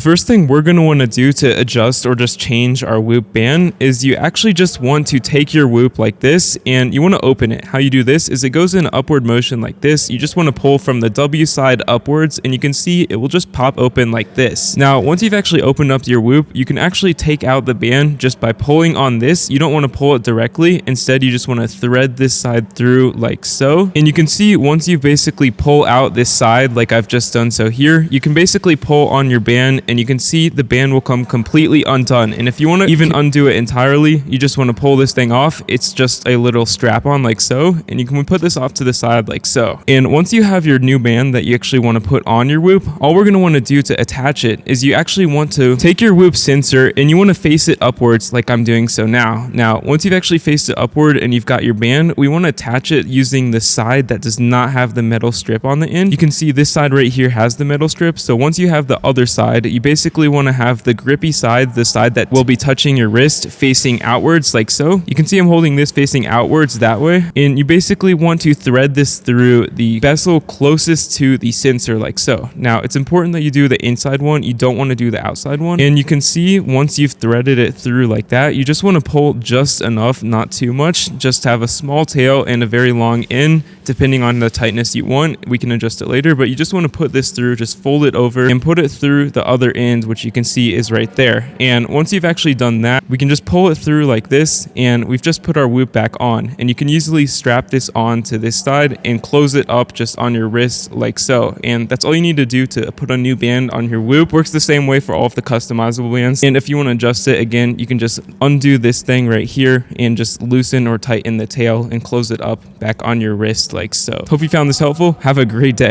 First thing we're going to want to do to adjust or just change our whoop band is you actually just want to take your whoop like this and you want to open it. How you do this is it goes in upward motion like this. You just want to pull from the W side upwards and you can see it will just pop open like this. Now, once you've actually opened up your whoop, you can actually take out the band just by pulling on this. You don't want to pull it directly. Instead, you just want to thread this side through like so. And you can see once you basically pull out this side like I've just done so here, you can basically pull on your band and you can see the band will come completely undone. And if you want to even undo it entirely, you just want to pull this thing off. It's just a little strap on like so, and you can put this off to the side like so. And once you have your new band that you actually want to put on your whoop, all we're going to want to do to attach it is you actually want to take your whoop sensor and you want to face it upwards like I'm doing so now. Now, once you've actually faced it upward and you've got your band, we want to attach it using the side that does not have the metal strip on the end. You can see this side right here has the metal strip. So once you have the other side, you basically want to have the grippy side, the side that will be touching your wrist, facing outwards like so. You can see I'm holding this facing outwards that way. And you basically want to thread this through the bezel closest to the sensor like so. Now, it's important that you do the inside one. You don't want to do the outside one. And you can see once you've threaded it through like that, you just want to pull just enough, not too much. Just have a small tail and a very long end, depending on the tightness you want. We can adjust it later, but you just want to put this through, just fold it over and put it through the other end, which you can see is right there. And once you've actually done that, we can just pull it through like this, and we've just put our whoop back on. And you can easily strap this on to this side and close it up just on your wrist like so. And that's all you need to do to put a new band on your whoop. Works the same way for all of the customizable bands. And if you want to adjust it again, you can just undo this thing right here and just loosen or tighten the tail and close it up back on your wrist like so. Hope you found this helpful. Have a great day.